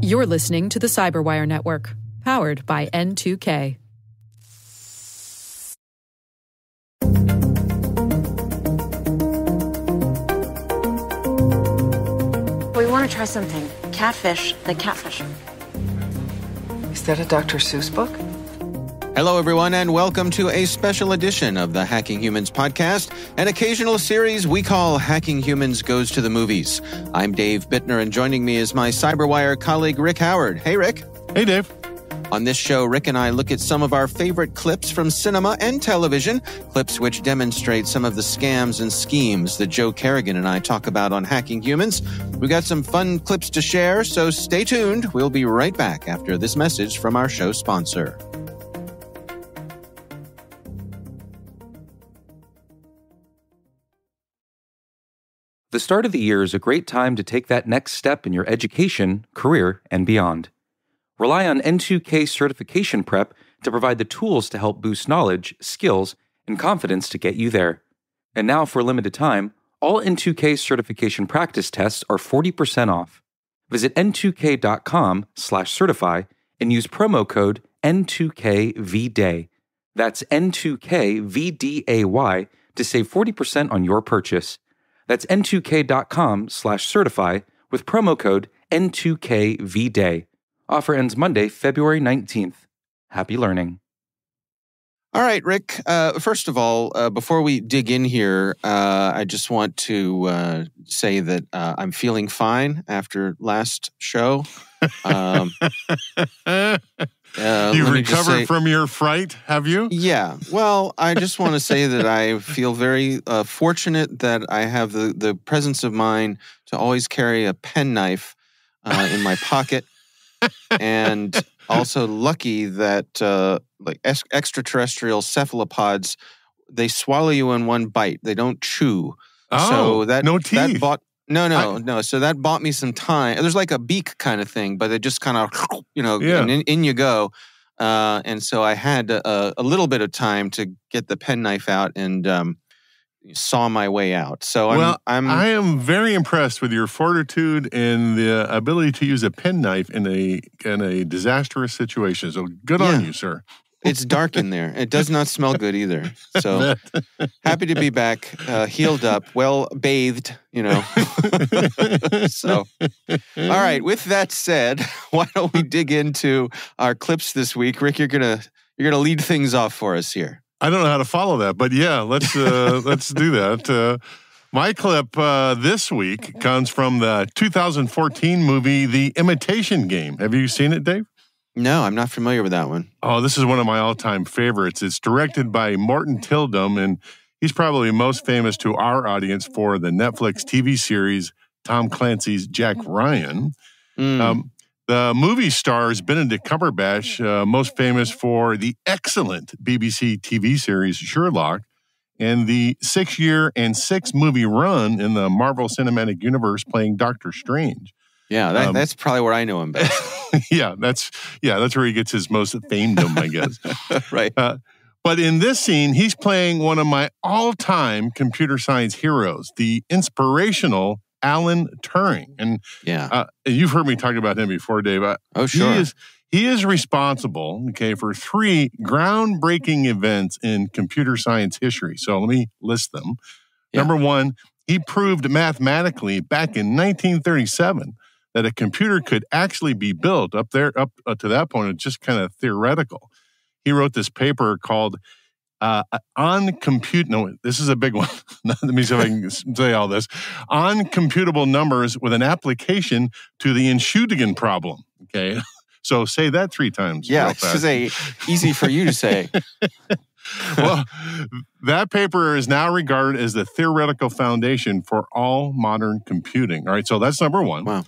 You're listening to the CyberWire Network, powered by N2K. We want to try something. Catfish, the catfish. Is that a Dr. Seuss book? Hello, everyone, and welcome to a special edition of the Hacking Humans podcast, an occasional series we call Hacking Humans Goes to the Movies. I'm Dave Bittner, and joining me is my CyberWire colleague, Rick Howard. Hey, Rick. Hey, Dave. On this show, Rick and I look at some of our favorite clips from cinema and television, clips which demonstrate some of the scams and schemes that Joe Carrigan and I talk about on Hacking Humans. We've got some fun clips to share, so stay tuned. We'll be right back after this message from our show sponsor. The start of the year is a great time to take that next step in your education, career, and beyond. Rely on N2K certification prep to provide the tools to help boost knowledge, skills, and confidence to get you there. And now, for a limited time, all N2K certification practice tests are 40% off. Visit n2k.com/certify and use promo code N2KVDAY. That's N2KVDAY to save 40% on your purchase. That's n2k.com/certify with promo code N2KVDAY. Offer ends Monday, February 19th. Happy learning. All right, Rick. First of all, before we dig in here, I just want to say that I'm feeling fine after last show. You've recovered from your fright, have you? Yeah. Well, I just want to say that I feel very fortunate that I have the presence of mind to always carry a penknife in my pocket. And also lucky that like extraterrestrial cephalopods, they swallow you in one bite. They don't chew. Oh, so that, no teeth. That bought, no. So that bought me some time. There's like a beak kind of thing, but it just kind of, and in you go. And so I had a little bit of time to get the penknife out and saw my way out. So I am very impressed with your fortitude and the ability to use a penknife in a disastrous situation. So good on you, sir. It's dark in there. It does not smell good either. So happy to be back, healed up, well bathed, So, all right. With that said, why don't we dig into our clips this week? Rick, you're gonna lead things off for us here. I don't know how to follow that, but yeah, let's do that. My clip this week comes from the 2014 movie The Imitation Game. Have you seen it, Dave? No, I'm not familiar with that one. Oh, this is one of my all-time favorites. It's directed by Morton Tildum, and he's probably most famous to our audience for the Netflix TV series Tom Clancy's Jack Ryan. The movie stars Benedict Cumberbatch, most famous for the excellent BBC TV series Sherlock, and the 6-year and 6-movie run in the Marvel Cinematic Universe playing Doctor Strange. Yeah, that's probably where I know him best. That's where he gets his most famedom, I guess. Right. But in this scene, he's playing one of my all-time computer science heroes, the inspirational Alan Turing. And you've heard me talk about him before, Dave. Oh, sure. He is responsible, for 3 groundbreaking events in computer science history. So let me list them. Yeah. Number 1, he proved mathematically back in 1937 that a computer could actually be built. Up to that point, it's just kind of theoretical. He wrote this paper called this is a big one. Let me see if I can say all this. On computable numbers with an application to the Entschuldigen problem. Okay. So say that 3 times. Yeah, easy for you to say. Well, that paper is now regarded as the theoretical foundation for all modern computing. All right, so that's number 1. Wow.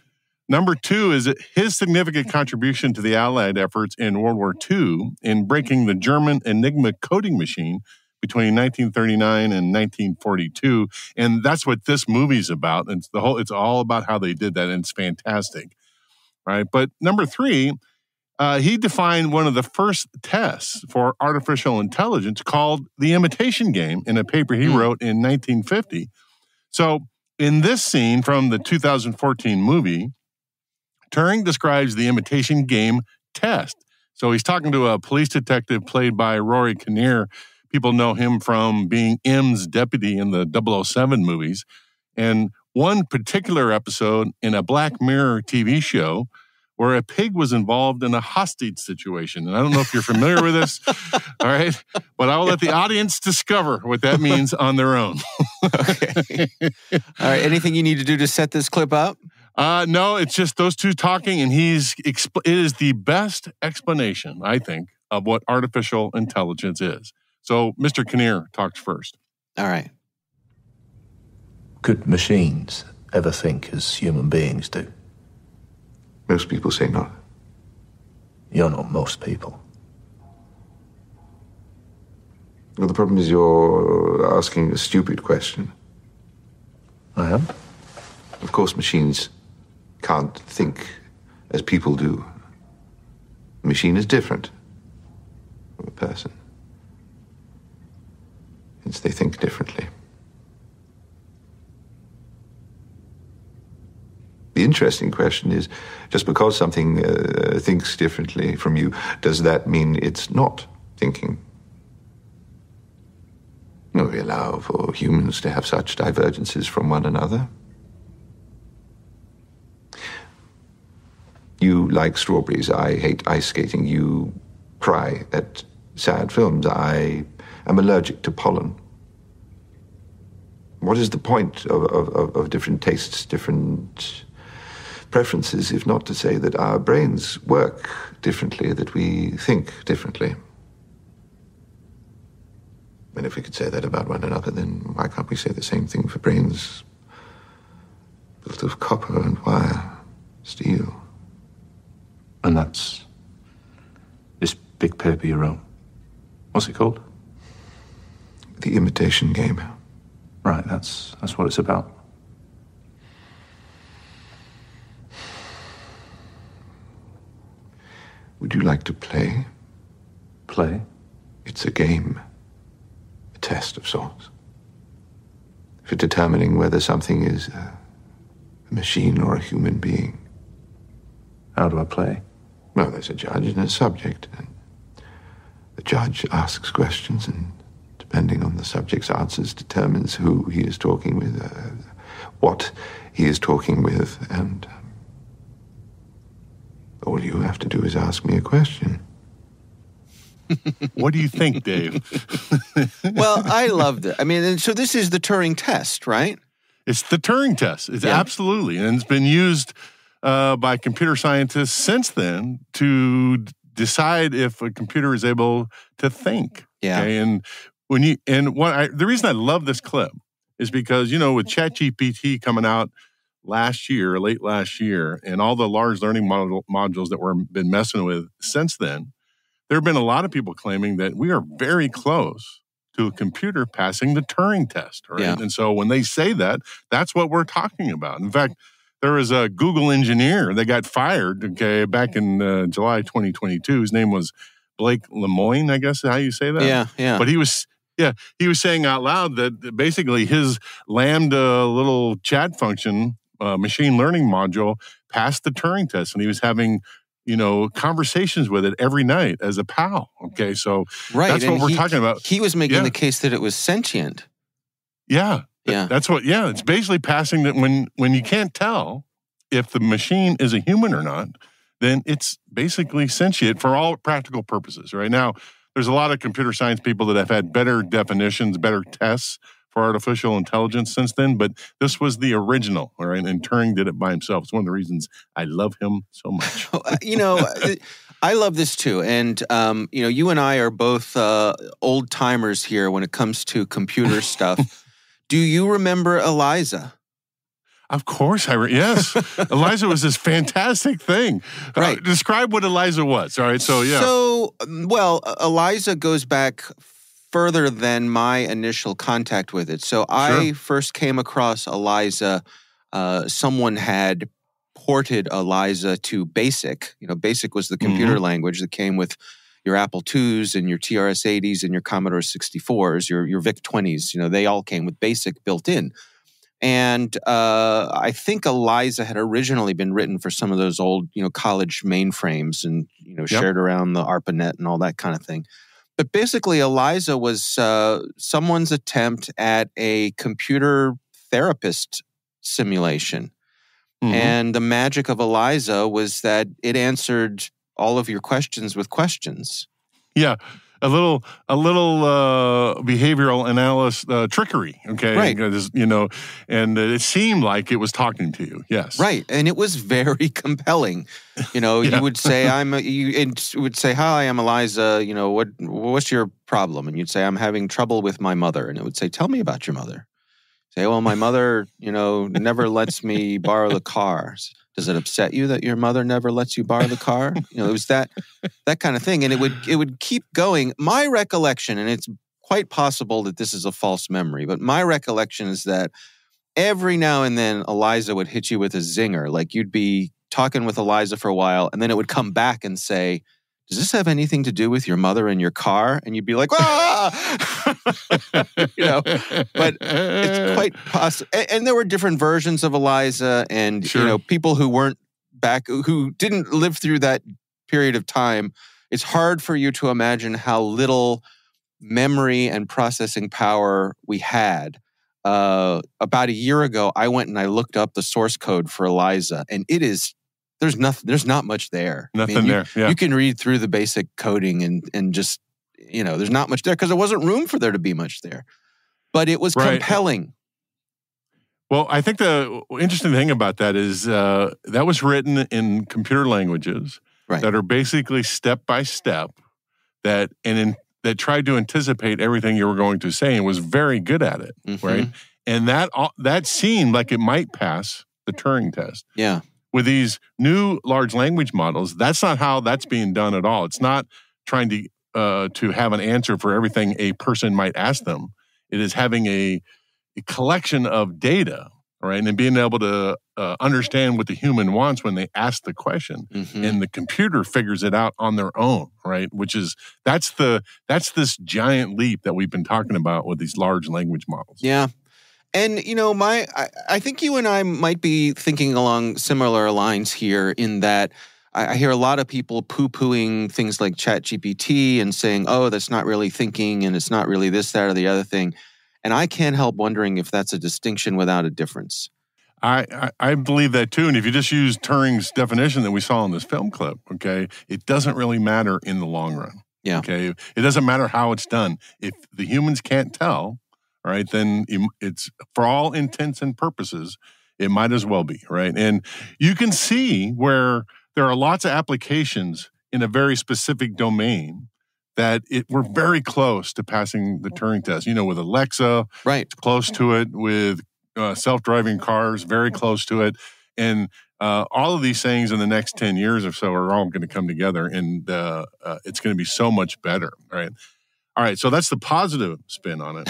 Number 2 is his significant contribution to the Allied efforts in World War II in breaking the German Enigma coding machine between 1939 and 1942. And that's what this movie's about. It's all about how they did that, and it's fantastic. Right? But number 3, he defined one of the first tests for artificial intelligence called the imitation game in a paper he wrote in 1950. So in this scene from the 2014 movie, Turing describes the imitation game test. So he's talking to a police detective played by Rory Kinnear. People know him from being M's deputy in the 007 movies. And one particular episode in a Black Mirror TV show where a pig was involved in a hostage situation. And I don't know if you're familiar with this, all right? But I will let the audience discover what that means on their own. Okay. All right, anything you need to do to set this clip up? No, it's just those two talking, and it is the best explanation, I think, of what artificial intelligence is. So Mr. Kinnear talks first. All right. Could machines ever think as human beings do? Most people say not. You're not most people. Well, the problem is you're asking a stupid question. I am? Of course, machines can't think as people do. A machine is different from a person. Hence, they think differently. The interesting question is, just because something thinks differently from you, does that mean it's not thinking? No, we allow for humans to have such divergences from one another. You like strawberries. I hate ice skating. You cry at sad films. I am allergic to pollen. What is the point of different tastes, different preferences, if not to say that our brains work differently, that we think differently? And if we could say that about one another, then why can't we say the same thing for brains built of copper and wire, steel? And that's this big paper you wrote. What's it called? The Imitation Game. Right, that's what it's about. Would you like to play? Play? It's a game. A test of sorts. For determining whether something is a machine or a human being. How do I play? Well, there's a judge and a subject. And the judge asks questions, and depending on the subject's answers, determines who he is talking with, what he is talking with, and all you have to do is ask me a question. What do you think, Dave? Well, I loved it. I mean, and so this is the Turing test, right? It's the Turing test. It's absolutely. And it's been used by computer scientists since then to decide if a computer is able to think. Yeah. Okay? And the reason I love this clip is because, with ChatGPT coming out late last year, and all the large learning modules that we've been messing with since then, there have been a lot of people claiming that we are very close to a computer passing the Turing test, right? Yeah. And so when they say that, that's what we're talking about. In fact, there was a Google engineer that got fired, back in July 2022. His name was Blake Lemoine, I guess is how you say that. Yeah. But he was saying out loud that basically his Lambda little chat function, machine learning module, passed the Turing test, and he was having conversations with it every night as a pal. Okay, so that's what we're talking about. He was making the case that it was sentient. Yeah. Yeah. That's what, it's basically passing that when you can't tell if the machine is a human or not, then it's basically sentient for all practical purposes. Right now, there's a lot of computer science people that have had better definitions, better tests for artificial intelligence since then, but this was the original, all right? And Turing did it by himself. It's one of the reasons I love him so much. I love this too. And, you and I are both old timers here when it comes to computer stuff. Do you remember Eliza? Of course, yes. Eliza was this fantastic thing. Right. Describe what Eliza was. All right, so yeah. So, Eliza goes back further than my initial contact with it. So I first came across Eliza. Someone had ported Eliza to BASIC. BASIC was the computer language that came with your Apple IIs and your TRS-80s and your Commodore 64s, your VIC-20s. They all came with BASIC built in. And I think Eliza had originally been written for some of those old, college mainframes and, shared around the ARPANET and all that kind of thing. But basically, Eliza was someone's attempt at a computer therapist simulation. Mm-hmm. And the magic of Eliza was that it answered all of your questions with questions. Yeah. A little behavioral analysis trickery, okay? Right. And it seemed like it was talking to you. Yes. Right. And it was very compelling. You would say, it would say, "Hi, I'm Eliza. What's your problem?" And you'd say, "I'm having trouble with my mother." And it would say, "Tell me about your mother." Say, "Well, my mother, never lets me borrow the car." Does it upset you that your mother never lets you borrow the car? It was that kind of thing. And it would keep going. My recollection, and it's quite possible that this is a false memory, but my recollection is that every now and then Eliza would hit you with a zinger. Like you'd be talking with Eliza for a while, and then it would come back and say, "Does this have anything to do with your mother and your car?" And you'd be like, "Ah!" But it's quite possible. And there were different versions of Eliza, and sure. People who weren't back, who didn't live through that period of time. It's hard for you to imagine how little memory and processing power we had. About a year ago, I went and I looked up the source code for Eliza, and it is. There's not much there. Nothing there. Yeah. You can read through the basic coding and just, there's not much there because there wasn't room for there to be much there. But it was compelling. Well, I think the interesting thing about that is that was written in computer languages that are basically step by step that tried to anticipate everything you were going to say and was very good at it, right? And that seemed like it might pass the Turing test. Yeah. With these new large language models, that's not how that's being done at all. It's not trying to have an answer for everything a person might ask them. It is having a collection of data, right, and being able to understand what the human wants when they ask the question, and the computer figures it out on their own, right? That's this giant leap that we've been talking about with these large language models. Yeah. And, I think you and I might be thinking along similar lines here in that I hear a lot of people poo-pooing things like ChatGPT and saying, "Oh, that's not really thinking and it's not really this, that, or the other thing." And I can't help wondering if that's a distinction without a difference. I believe that too. And if you just use Turing's definition that we saw in this film clip, okay, it doesn't really matter in the long run. Yeah. Okay. It doesn't matter how it's done. If the humans can't tell, right, then it's, for all intents and purposes, it might as well be, right? And you can see where there are lots of applications in a very specific domain that we're very close to passing the Turing test. With Alexa, right, close to it. With self-driving cars, very close to it. And all of these things in the next 10 years or so are all going to come together, and it's going to be so much better, right? All right, so that's the positive spin on it.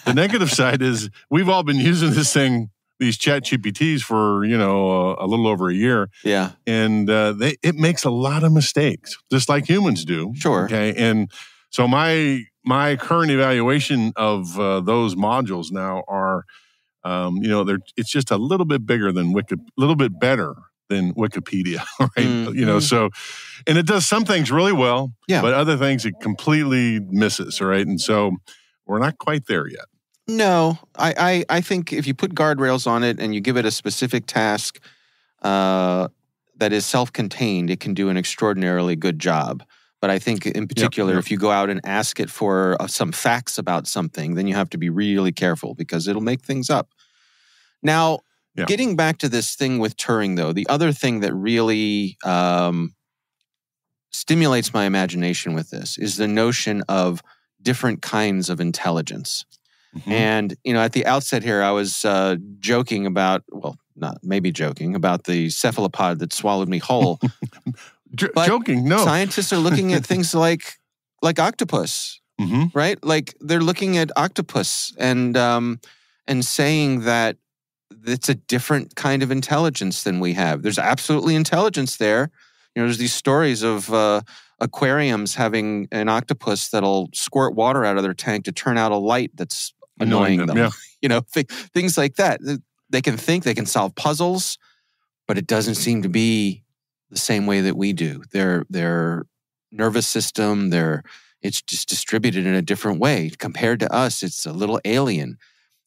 The negative side is we've all been using these chat GPTs for, a little over a year. Yeah. And it makes a lot of mistakes, just like humans do. Sure. Okay. And so my current evaluation of those modules now are, it's just a little bit bigger than a little bit better than Wikipedia, right? So, and it does some things really well, but other things it completely misses, right? And so we're not quite there yet. No, I think if you put guardrails on it and you give it a specific task that is self-contained, it can do an extraordinarily good job. But I think in particular, if you go out and ask it for some facts about something, then you have to be really careful because it'll make things up. Now, getting back to this thing with Turing, though, the other thing that really stimulates my imagination with this is the notion of different kinds of intelligence. And, at the outset here, I was joking about, well, not maybe joking, about the cephalopod that swallowed me whole. Joking, no. Scientists are looking at things like octopus, right? Like they're looking at octopus and saying that it's a different kind of intelligence than we have. There's absolutely intelligence there. There's these stories of aquariums having an octopus that'll squirt water out of their tank to turn out a light that's annoying them. Things like that. they can think, they can solve puzzles, but it doesn't seem to be the same way that we do. Their nervous system, it's just distributed in a different way. Compared to us, it's a little alien.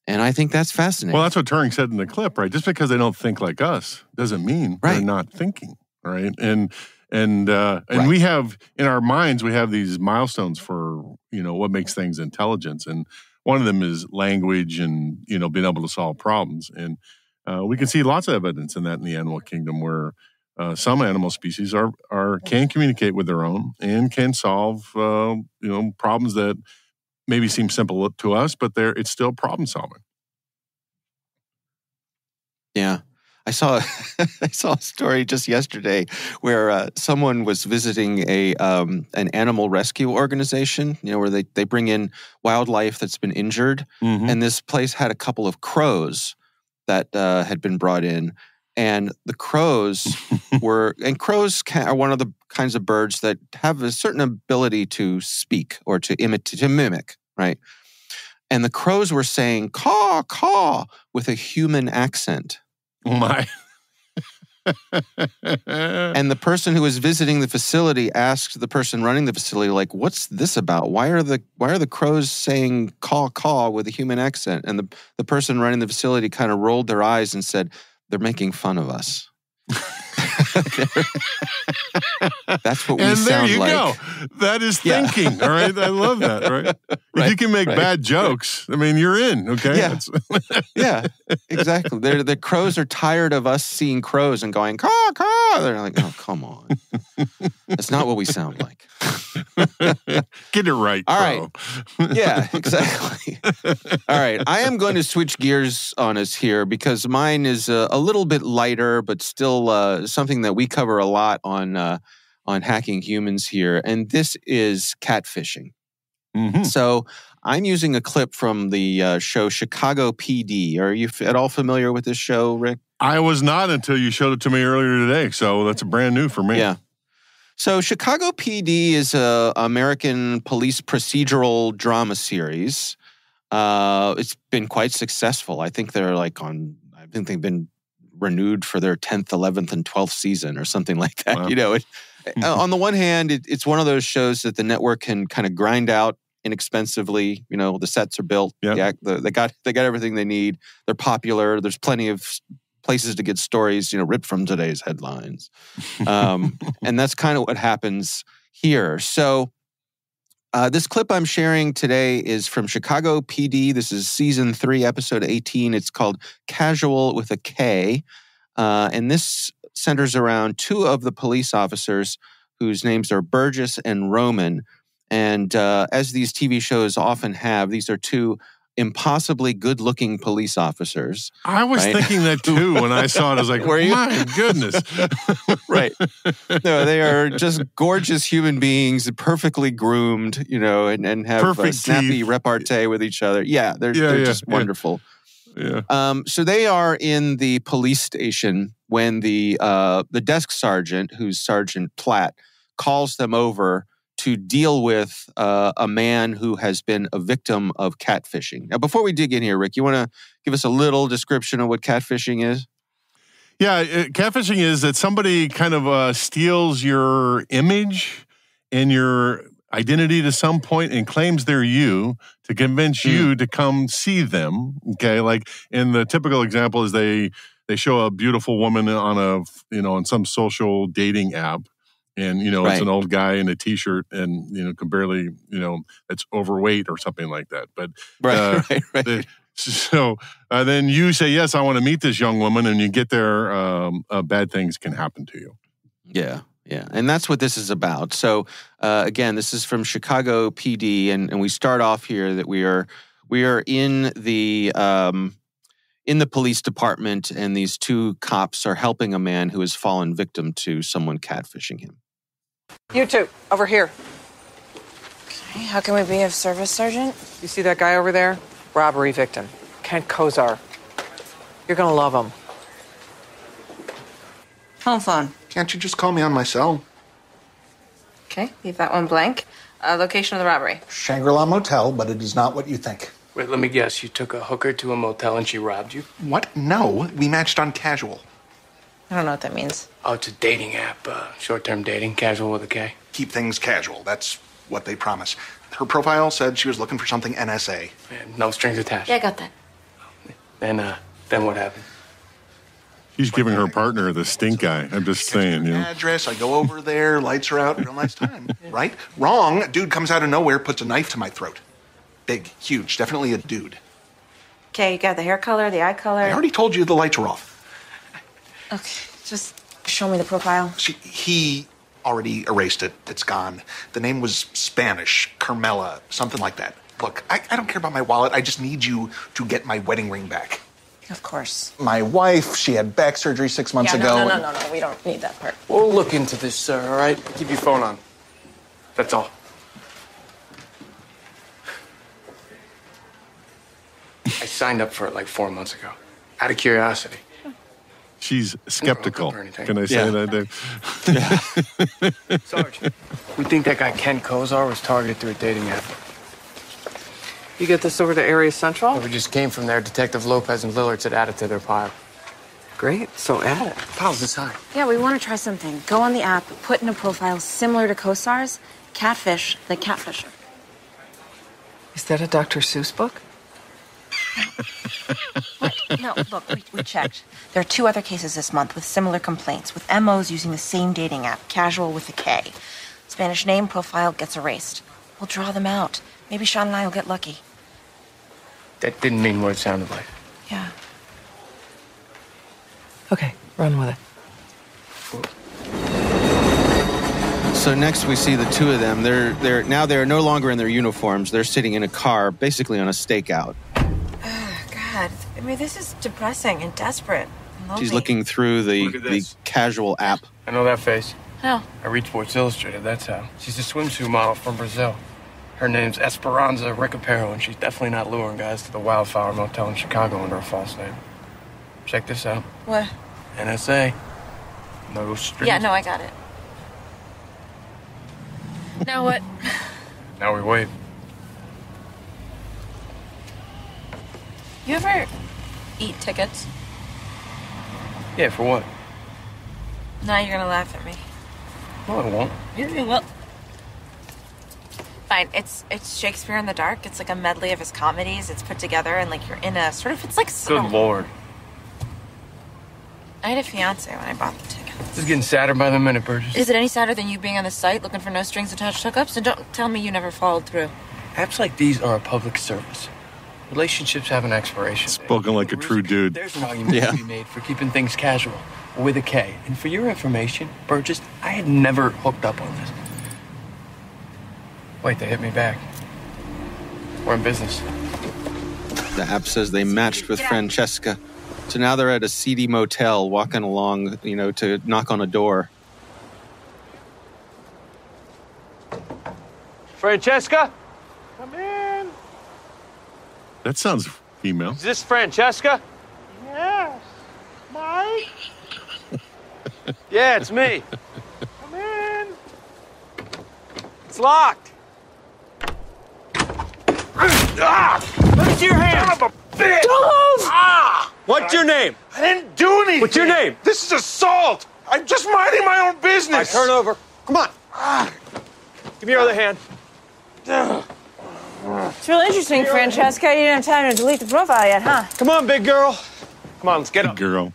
And I think that's fascinating. Well, that's what Turing said in the clip, right? Just because they don't think like us doesn't mean they're not thinking, right? And we have, in our minds, we have these milestones for, what makes things intelligence. And one of them is language and, being able to solve problems. And we can see lots of evidence in that in the animal kingdom where some animal species can communicate with their own and can solve, problems that maybe seem simple to us, but it's still problem solving. Yeah. I saw a story just yesterday where someone was visiting an animal rescue organization, where they bring in wildlife that's been injured. Mm-hmm. And this place had a couple of crows that had been brought in. And the crows crows are one of the kinds of birds that have a certain ability to speak or to mimic, right? And the crows were saying caw, caw with a human accent. Oh my. And the person who was visiting the facility asked the person running the facility, like, what's this about? Why are the crows saying caw, caw with a human accent? And the person running the facility kind of rolled their eyes and said, they're making fun of us. That's what we sound like. And there you go. That is thinking, all right? I love that, right? If you can make bad jokes, I mean, you're in, okay? Yeah, yeah, exactly. The crows are tired of us seeing crows and going, caw, caw. They're like, oh, come on. That's not what we sound like. Get it right, all right. Yeah, exactly. All right. I am going to switch gears on us here because mine is a little bit lighter, but still something that we cover a lot on Hacking Humans here. And this is catfishing. Mm-hmm. So I'm using a clip from the show Chicago PD. Are you at all familiar with this show, Rick? I was not until you showed it to me earlier today. So that's brand new for me. Yeah. So Chicago PD is an American police procedural drama series. It's been quite successful. I think they've been renewed for their 10th, 11th, and 12th season or something like that. Wow. On the one hand, it's one of those shows that the network can kind of grind out inexpensively. The sets are built. Yep. They got everything they need. They're popular. There's plenty of places to get stories, ripped from today's headlines. And that's kind of what happens here. So this clip I'm sharing today is from Chicago PD. This is season 3, episode 18. It's called Casual with a K. And this centers around 2 of the police officers whose names are Burgess and Roman. And as these TV shows often have, these are 2 impossibly good-looking police officers. I was thinking that too when I saw it. I was like, my goodness. Right. No, they are just gorgeous human beings, perfectly groomed, and have snappy teeth. Repartee with each other. Yeah, they're just wonderful. Yeah. So they are in the police station when the desk sergeant, who's Sergeant Platt, calls them over to deal with a man who has been a victim of catfishing. Now, before we dig in here, Rick, you want to give us a little description of what catfishing is? Yeah, catfishing is that somebody kind of steals your image and your identity to some point and claims they're you to convince you to come see them. Okay, like in the typical example is they show a beautiful woman on on some social dating app. And, it's an old guy in a T-shirt and, can barely, it's overweight or something like that. But right. So then you say, yes, I want to meet this young woman. And you get there, bad things can happen to you. Yeah. Yeah. And that's what this is about. So, again, this is from Chicago PD. And we start off here that we are in the police department. And these 2 cops are helping a man who has fallen victim to someone catfishing him. You 2, over here. Okay, how can we be of service, Sergeant? You see that guy over there? Robbery victim. Kent Kozar. You're gonna love him. Home phone. Can't you just call me on my cell? Okay, leave that one blank. Location of the robbery. Shangri-La Motel, but it is not what you think. Wait, let me guess. You took a hooker to a motel and she robbed you? What? No, we matched on Casual. I don't know what that means. Oh, it's a dating app. Short-term dating, casual with a K. Keep things casual. That's what they promise. Her profile said she was looking for something NSA. And no strings attached. Yeah, I got that. Then what happened? She's giving her partner the stink eye. I'm just saying, Address, I go over there, lights are out, real nice time. Right? Wrong. A dude comes out of nowhere, puts a knife to my throat. Big, huge, definitely a dude. Okay, you got the hair color, the eye color. I already told you the lights were off. Okay, just show me the profile. He already erased it. It's gone. The name was Spanish, Carmela, something like that. Look, I don't care about my wallet. I just need you to get my wedding ring back. Of course. My wife, she had back surgery 6 months ago. No. We don't need that part. We'll look into this, sir, all right? Keep your phone on. That's all. I signed up for it like 4 months ago, out of curiosity. she's skeptical. Can I say that, Dave? Sarge, we think that guy Ken Kozar was targeted through a dating app. You get this over to Area Central? We just came from there. Detective Lopez and Lillard said add it to their pile. Great, so add it. Pile's this high. Yeah, we want to try something. Go on the app, put in a profile similar to Kozar's, catfish the catfisher. Is that a Dr. Seuss book? What? No, look, we checked. There are 2 other cases this month with similar complaints, with MOs using the same dating app, casual with a K. Spanish name profile gets erased. We'll draw them out. Maybe Sean and I will get lucky. That didn't mean what it sounded like. Yeah. Okay, run with it. So next we see the 2 of them. They're no longer in their uniforms. They're sitting in a car, basically on a stakeout. God, I mean, this is depressing and desperate. And lonely. She's looking through the casual app. I know that face. How? I read Sports Illustrated, that's how. She's a swimsuit model from Brazil. Her name's Esperanza Ricapero, and she's definitely not luring guys to the Wildflower Motel in Chicago under a false name. Check this out. What? NSA. No strings. Yeah, no, I got it. Now what? Now we wait. You ever eat tickets? Yeah, for what? Now you're gonna laugh at me. No, I won't. You will. Fine. It's Shakespeare in the Dark. It's like a medley of his comedies. It's put together and like you're in a sort of. It's like. Good Lord. I had a fiance when I bought the ticket. This is getting sadder by the minute, Burgess. Is it any sadder than you being on the site looking for no strings attached hookups? And don't tell me you never followed through. Apps like these are a public service. Relationships have an expiration date. Spoken like a true dude. There's an argument to be made for keeping things casual, with a K. And for your information, Burgess, I had never hooked up on this. Wait, they hit me back. We're in business. The app says they matched with Francesca. So now they're at a seedy motel walking along, to knock on a door. Francesca? Come in. That sounds female. Is this Francesca? Yes. Mike? Yeah, it's me. Come in. It's locked. Let me see your hand. Son of a bitch! Ah! What's your name? I didn't do anything. What's your name? This is assault. I'm just minding my own business. All right, turn over. Come on. Give me your other hand. It's really interesting, Francesca. You didn't have time to delete the profile yet, huh? Come on, big girl. Come on, let's get up. Big girl.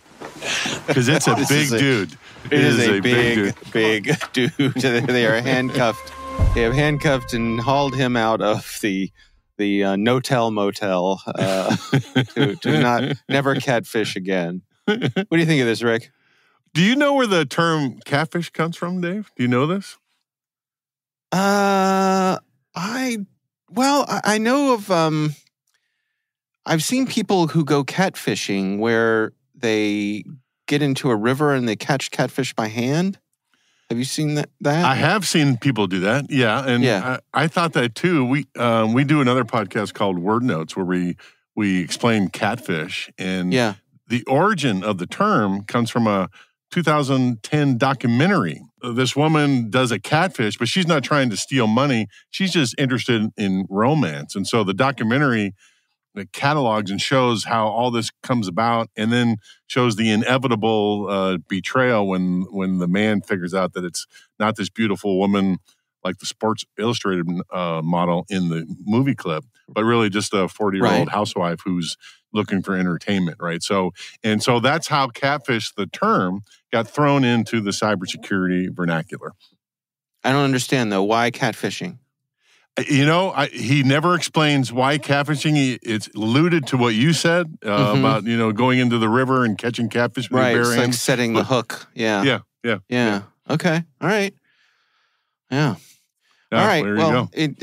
Because it's a big dude. It is a big dude. They are handcuffed. They have handcuffed and hauled him out of the no-tell motel to never catfish again. What do you think of this, Rick? Do you know where the term catfish comes from, Dave? Do you know this? I know of, I've seen people who go catfishing where they get into a river and they catch catfish by hand. Have you seen that? I have seen people do that. Yeah. And I thought that too. We do another podcast called Word Notes where we explain catfish, and the origin of the term comes from a 2010 documentary. This woman does a catfish, but she's not trying to steal money. She's just interested in romance. And so the documentary catalogs and shows how all this comes about, and then shows the inevitable betrayal when the man figures out that it's not this beautiful woman like the Sports Illustrated model in the movie clip, but really just a 40-year-old housewife who's looking for entertainment, right? So that's how catfish, the term, got thrown into the cybersecurity vernacular. I don't understand, though. Why catfishing? He never explains why catfishing. It's alluded to what you said about, going into the river and catching catfish with your bare hands. Like setting the hook. Yeah. Yeah. Okay. All right. Yeah. Yeah, all right. There Well, you go.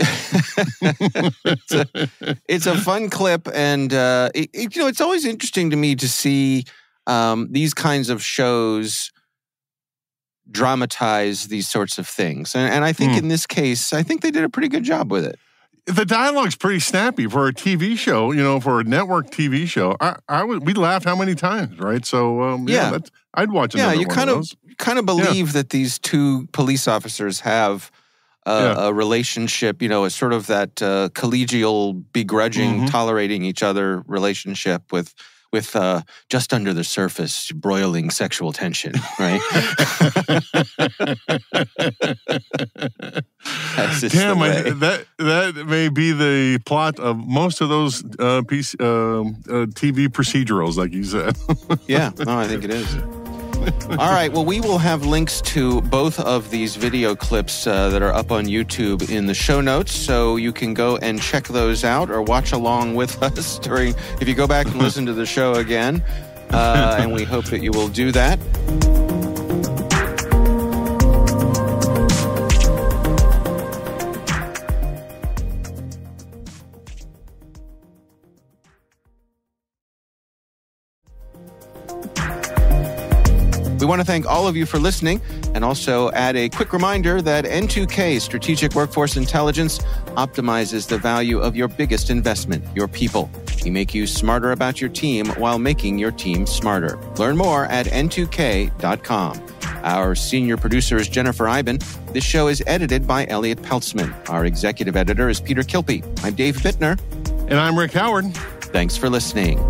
It's a fun clip, and it's always interesting to me to see these kinds of shows dramatize these sorts of things, and I think in this case, I think they did a pretty good job with it. The dialogue's pretty snappy for a TV show. For a network TV show. We laughed how many times, right? So I'd watch another one of those. You kind of believe that these two police officers have a relationship, a sort of that collegial, begrudging, tolerating each other relationship with just under the surface, broiling sexual tension, right? Damn, that may be the plot of most of those TV procedurals, like you said. Yeah, no, I think it is. All right, well, we will have links to both of these video clips that are up on YouTube in the show notes, so you can go and check those out or watch along with us if you go back and listen to the show again, and we hope that you will do that. We want to thank all of you for listening, and also add a quick reminder that N2K Strategic Workforce Intelligence optimizes the value of your biggest investment, your people. We make you smarter about your team while making your team smarter. Learn more at n2k.com. Our senior producer is Jennifer Iben. This show is edited by Elliot Peltzman. Our executive editor is Peter Kilpie. I'm Dave Bittner. And I'm Rick Howard. Thanks for listening.